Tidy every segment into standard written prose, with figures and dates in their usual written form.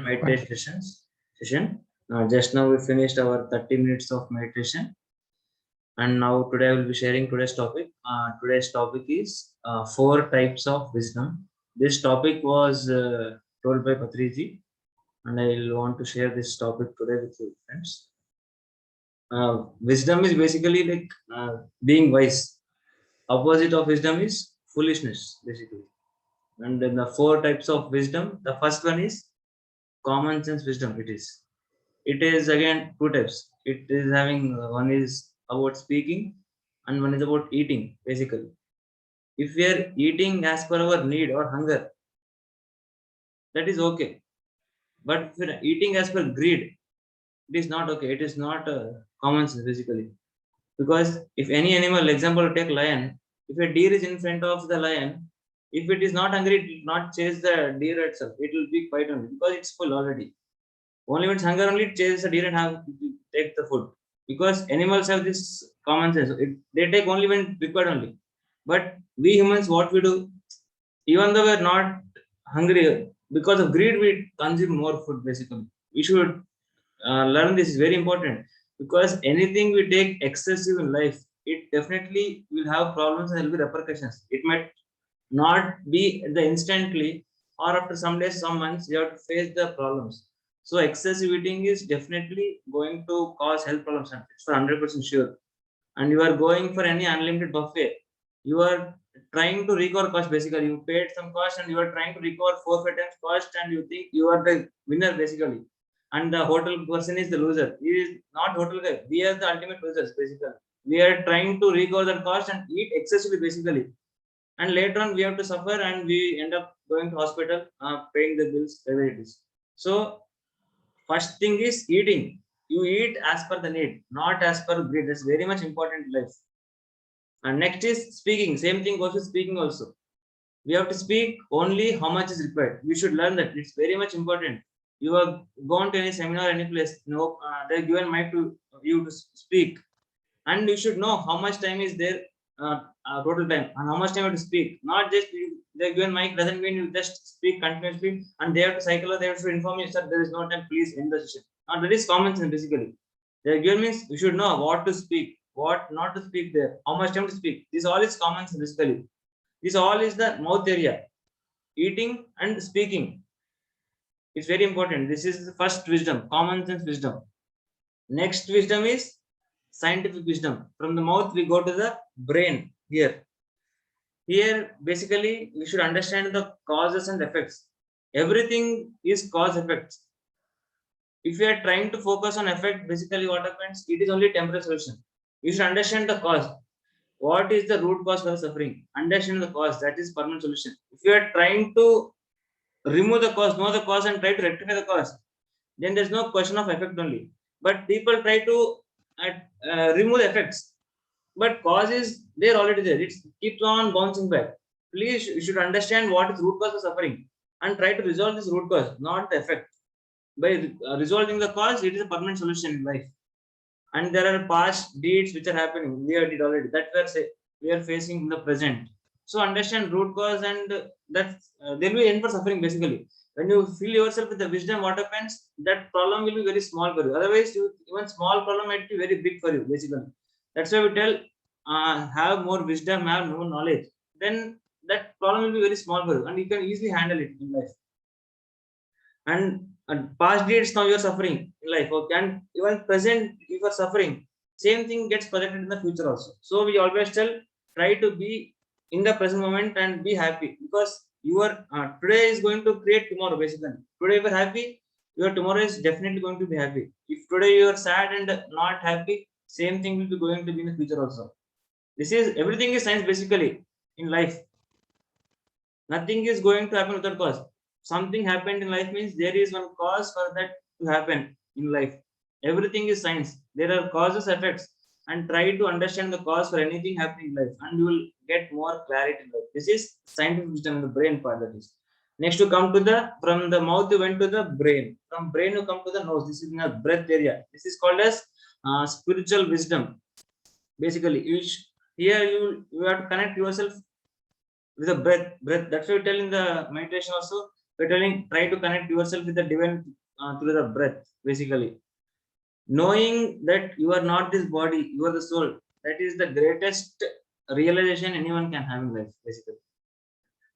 meditation session. Just now we finished our 30 minutes of meditation, and now today I will be sharing today's topic. Today's topic is four types of wisdom. This topic was told by Patriji, and I will want to share this topic today with you, friends. Wisdom is basically like being wise. Opposite of wisdom is foolishness, basically. And then the four types of wisdom. The first one is common sense wisdom. It is again two types. It is having one is about speaking and one is about eating, basically. If we are eating as per our need or hunger, that is okay. But if we are eating as per greed, it is not okay. It is not common sense, basically. Because if any animal, example, take lion, if a deer is in front of the lion, if it is not hungry, it will not chase the deer itself. It will be quiet only because it's full already. Only when it's hunger only it chases the deer and have to take the food. Because animals have this common sense. They take only when required only. But we humans, what we do, even though we're not hungry, because of greed, we consume more food basically. We should learn this is very important because anything we take excessive in life, it definitely will have problems and there will be repercussions. It might not be the instantly or after some days, some months, you have to face the problems. So excessive eating is definitely going to cause health problems. It's for 100% sure. And you are going for any unlimited buffet, you are trying to recover cost. Basically, you paid some cost and you are trying to recover 4 5 times cost, and you think you are the winner basically. And the hotel person is the loser. He is not hotel guy. We are the ultimate losers basically. We are trying to recover that cost and eat excessively basically, and later on we have to suffer and we end up going to hospital, paying the bills, whatever it is. So first thing is eating. You eat as per the need, not as per greed. That's very much important in life. And next is speaking. Same thing goes with speaking also. We have to speak only how much is required. We should learn that. It's very much important. You have gone to any seminar, any place, they're given mic to you to speak, and you should know how much time is there, total time, and how much time you have to speak. Not just they're given mic doesn't mean you just speak continuously and they have to cycle or they have to inform you, sir, there is no time, please end the session. Now that is common sense basically. They're given means you should know what to speak, what not to speak there, how much time to speak. This all is common sense basically. This all is the mouth area, eating and speaking. It's very important. This is the first wisdom, common sense wisdom. Next wisdom is scientific wisdom. From the mouth, we go to the brain here. Here, basically, we should understand the causes and effects. Everything is cause effects. If we are trying to focus on effect, basically what happens, it is only temporary solution. You should understand the cause. What is the root cause for suffering? Understand the cause, that is permanent solution. If you are trying to remove the cause, know the cause, and try to rectify the cause, then there's no question of effect only. But people try to remove the effects, but cause is there already there. It keeps on bouncing back. Please, you should understand what is root cause of suffering and try to resolve this root cause, not the effect. By resolving the cause, it is a permanent solution in life. And there are past deeds which are happening. We are did already. That we are facing in the present. So understand root cause, and that there will be end for suffering basically. When you fill yourself with the wisdom, what happens? That problem will be very small for you. Otherwise, even small problem might be very big for you basically. That's why we tell, have more wisdom, have more knowledge. Then that problem will be very small for you, and you can easily handle it in life. And past deeds, now you're suffering in life, okay, and even present you are suffering, same thing gets projected in the future also. So we always tell, try to be in the present moment and be happy, because your today is going to create tomorrow basically. Today you are happy, your tomorrow is definitely going to be happy. If today you are sad and not happy, same thing will be going to be in the future also. This is everything is science basically in life. Nothing is going to happen without cause. Something happened in life means there is one cause for that to happen in life. Everything is science. There are causes, effects, and try to understand the cause for anything happening in life, and you will get more clarity in life. This is scientific wisdom, the brain part, that is. Next, you come to the, from the mouth you went to the brain. From brain you come to the nose. This is in the breath area. This is called as spiritual wisdom. Basically, here you have to connect yourself with the breath. That's what we tell in the meditation also. We're telling try to connect yourself with the divine through the breath, basically. Knowing that you are not this body, you are the soul. That is the greatest realization anyone can have in life, basically.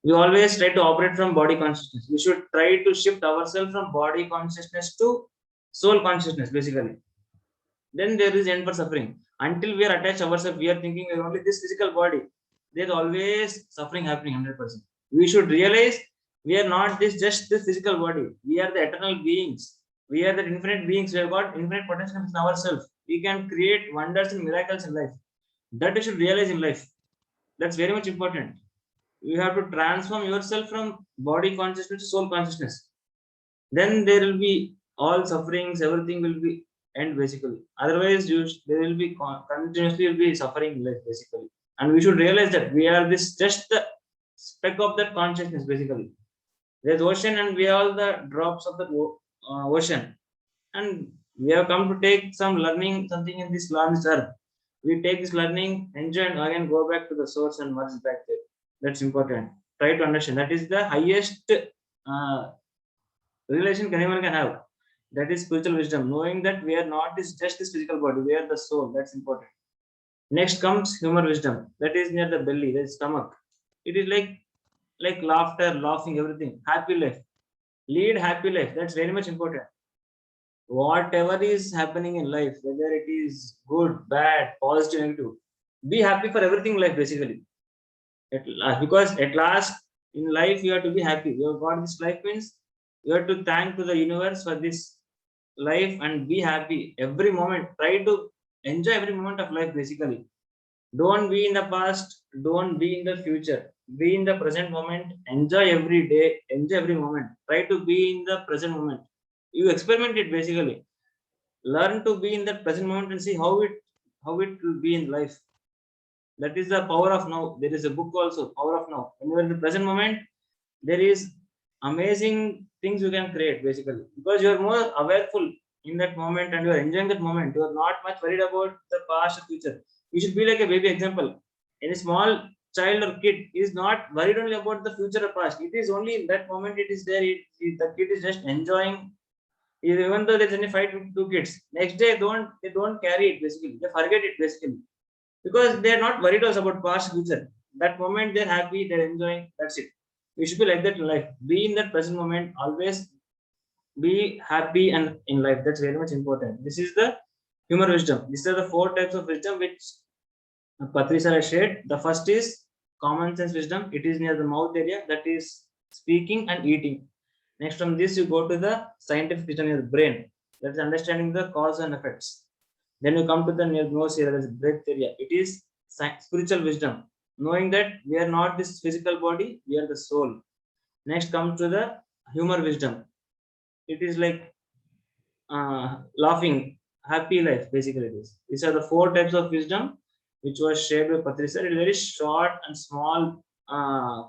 We always try to operate from body consciousness. We should try to shift ourselves from body consciousness to soul consciousness, basically. Then there is end for suffering. Until we are attached ourselves, we are thinking we are only this physical body. There's always suffering happening 100%. We should realize we are not this just this physical body. We are the eternal beings. We are the infinite beings. We have got infinite potential in ourselves. We can create wonders and miracles in life. That you should realize in life. That's very much important. You have to transform yourself from body consciousness to soul consciousness. Then there will be all sufferings, everything will be end, basically. Otherwise there will be continuously will be suffering in life, basically. And we should realize that we are this just the speck of that consciousness, basically. There's ocean and we are all the drops of the ocean. And we have come to take some learning something in this large earth. We take this learning, enjoy, and again go back to the source and merge back there. That's important. Try to understand. That is the highest relation anyone can have. That is spiritual wisdom. Knowing that we are not this just this physical body, we are the soul. That's important. Next comes human wisdom. That is near the belly, the stomach. It is like laughter, laughing, everything. Happy life. Lead happy life. That's very much important. Whatever is happening in life, whether it is good, bad, positive, negative, be happy for everything in life, basically. At last, because at last in life you have to be happy. You have got this life means you have to thank to the universe for this life and be happy every moment. Try to enjoy every moment of life, basically. Don't be in the past, don't be in the future. Be in the present moment, enjoy every day, enjoy every moment. Try to be in the present moment. You experiment it, basically. Learn to be in that present moment and see how it will be in life. That is the power of now. There is a book also, Power of Now. When you are in the present moment, there is amazing things you can create, basically, because you are more awareful in that moment and you are enjoying that moment. You are not much worried about the past or future. You should be like a baby. Example, any small child or kid is not worried only about the future or past. It is only in that moment it is there. The kid is just enjoying. Even though there's any fight with two kids, next day they don't carry it, basically. They forget it, basically, because they're not worried also about past future. That moment they're happy, they're enjoying. That's it. We should be like that in life. Be in that present moment. Always be happy and in life. That's very much important. This is the human wisdom. These are the four types of wisdom which Patrisa has shared. The first is common sense wisdom. It is near the mouth area. That is speaking and eating. Next from this, you go to the scientific wisdom near the brain. That is understanding the cause and effects. Then you come to the near nose area, that is breath area. It is spiritual wisdom, knowing that we are not this physical body, we are the soul. Next comes to the humor wisdom. It is like laughing, happy life, basically. It is. These are the four types of wisdom which was shared by Patricia. It is very short and small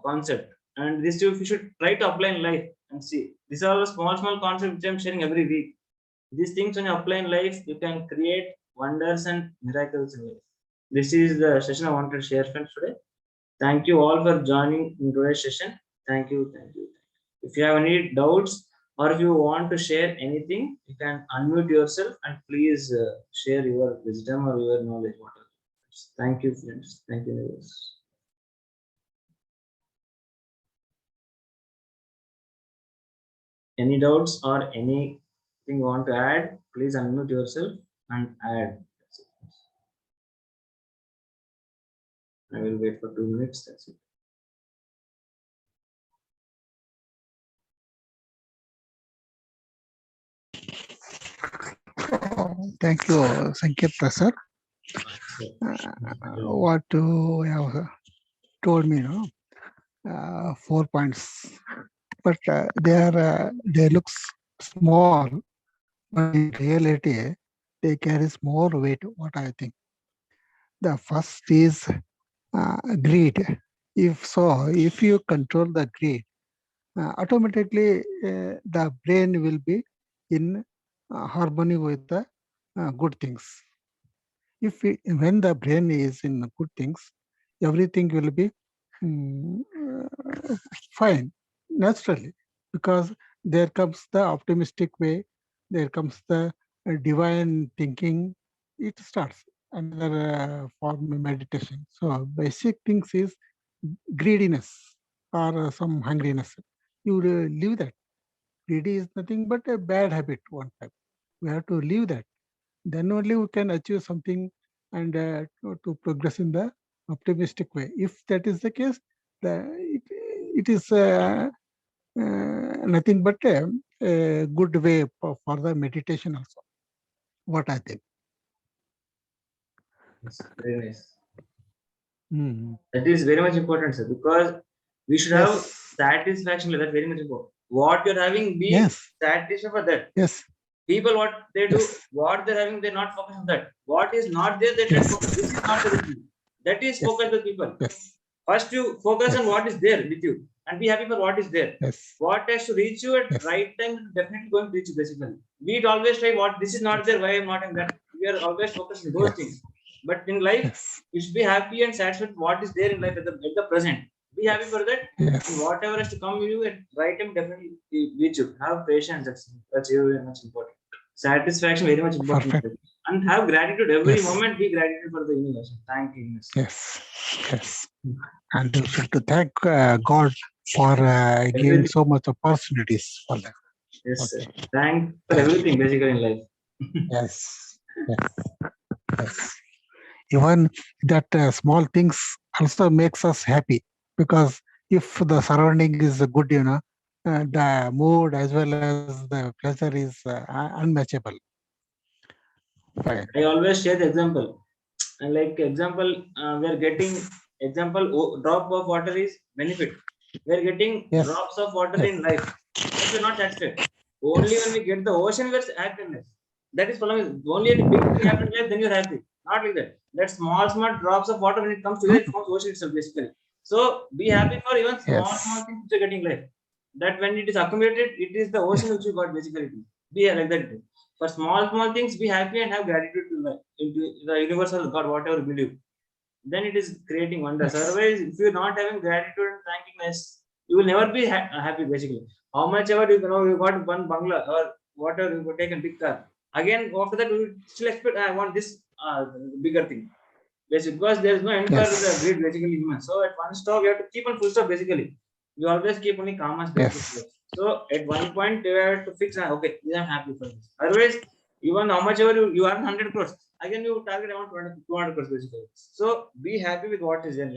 concept. And this you should try to apply in life and see. These are all the small concepts which I'm sharing every week. These things when you apply in life, you can create wonders and miracles in life. This is the session I wanted to share, friends, today. Thank you all for joining in today's session. Thank you, thank you. If you have any doubts or if you want to share anything, you can unmute yourself and please share your wisdom or your knowledge. Whatever. Thank you, friends. Thank you, viewers. Any doubts or anything you want to add, please unmute yourself and add. I will wait for 2 minutes. That's it. Thank you, Sanket Prasad. What you have told me, 4 points, but they looks small, but in reality, they carries more weight. What I think. The first is greed. If you control the greed, automatically the brain will be in harmony with the good things. When the brain is in good things, everything will be fine naturally. because there comes the optimistic way, there comes the divine thinking. It starts another form of meditation. So basic things is greediness or some hungriness. You leave that. Greedy is nothing but a bad habit. One time we have to leave that. Then only we can achieve something and to progress in the optimistic way. If that is the case, it is nothing but a good way for the meditation also. What I think. Yes, very nice. Mm. That is very much important, sir, because we should have Yes. satisfaction. That's very much important. What you're having, be Yes. satisfied for that. Yes. People, what they do, Yes. what they're having, they're not focused on that. What is not there, they try to Yes. focus. This is not there with you. That is Yes. focus with people. Yes. First, you focus on Yes. what is there with you and be happy for what is there. Yes. What has to reach you at Yes. right time, definitely going to reach you basically. We always try what this is not there, why I'm not in that. We are always focused on those Yes. things. But in life, Yes. you should be happy and satisfied with what is there in life at the present. Be happy for that. Yes. And whatever has to come you at right time, definitely reach you. Have patience. That's very much important. Satisfaction very much important. Perfect. And have gratitude every Yes. moment. Be gratitude for the universe. Thank you. Yes. Yes. And we should to thank God for giving Everything. so much opportunities for that. Yes, Okay. sir. Thank for everything basically in life. Yes. Yes. Yes. Even that small things also makes us happy, because if the surrounding is good, the mood as well as the pleasure is unmatchable. Fine. I always share the example. And like example, we are getting example drop of water is benefit. We are getting Yes. drops of water Yes. in life, but we are not satisfied. Only Yes. when we get the ocean, we are happy in life. That is problem. Only when big thing happens in life, then you are happy. Not like that. That small drops of water when it comes together, it forms ocean itself basically. So be happy for even small Yes. things which you are getting in life. That when it is accumulated, it is the ocean which you got basically. Be like that. For small things, be happy and have gratitude into the universal God, whatever you believe. Then it is creating wonders. Yes. Otherwise, if you're not having gratitude and thankingness, you will never be happy basically. How much ever you got one bungalow or whatever you could take a big car. Again, after that, we still expect I want this bigger thing. Basically, because there is no end for the Yes. greed basically human. So at one stop, you have to keep on full stop basically. You always keep only calm and peaceful. Yes. So at one point, you have to fix, okay, I'm happy for this. Otherwise, even how much ever you earn 100 crores, again you target around 200 crores basically. So be happy with what is there.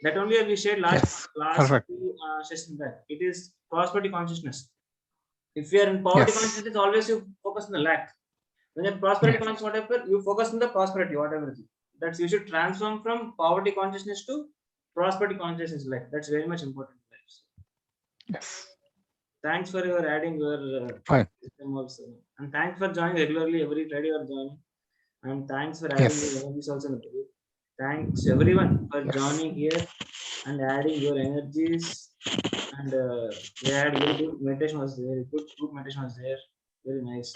That only we shared Yes. last Correct. two sessions back. It is prosperity consciousness. If you are in poverty Yes. consciousness, always you focus on the lack. When you're prosperity Yes. conscious, whatever, you focus on the prosperity, whatever it is. That's you should transform from poverty consciousness to prosperity consciousness. Like that's very much important. Yes. Thanks for your adding your Fine. system also, and thanks for joining regularly every Friday you are joining, and thanks for adding your Yes. energies also. In the group. Thanks everyone for Yes. joining here and adding your energies. And we had very good meditation was there. Good meditation was there. Very nice.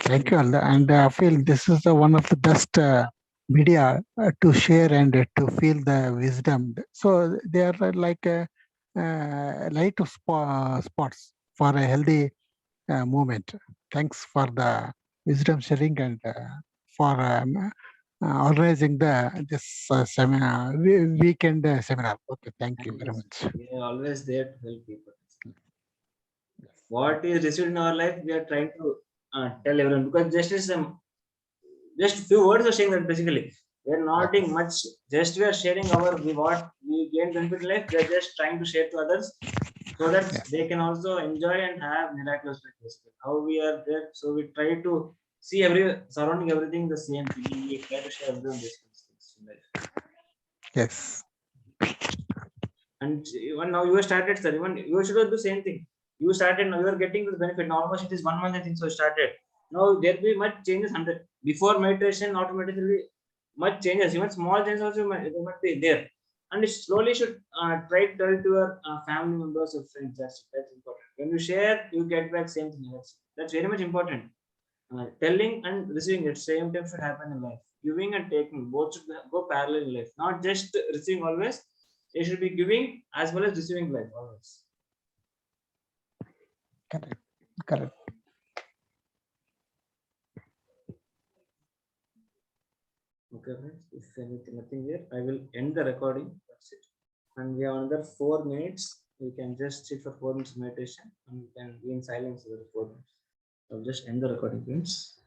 Thank you, Allah. And I feel this is one of the best media to share and to feel the wisdom. So they are like light spots for a healthy movement. Thanks for the wisdom sharing and for organizing this seminar, weekend seminar. Okay, thank you very much. We are always there to help people. What is received in our life, we are trying to tell everyone because just few words are saying that basically we are not doing much. Just we are sharing what we gain benefit in life. We are just trying to share to others so that Yes. they can also enjoy and have miraculous life. How we are there, so we try to see surrounding everything the same thing. We try to share everyone this things in life. Yes. And even now you have started, sir. Even you should do the same thing. You started now. You are getting this benefit. Now almost it is 1 month. I think so. Started. Now there will be much changes. Before meditation, automatically much changes. Even small changes also might be there. And it slowly should try to tell to your family members or friends. That's important. When you share, you get back same thing. That's very much important. Telling and receiving at same time should happen in life. giving and taking both should go parallel in life, not just receiving always. They should be giving as well as receiving life always. Correct. Correct. Okay, friends. If anything, nothing here, I will end the recording. That's it. And we have another 4 minutes. We can just sit for 4 minutes meditation and we can be in silence for 4 minutes. I'll just end the recording, friends.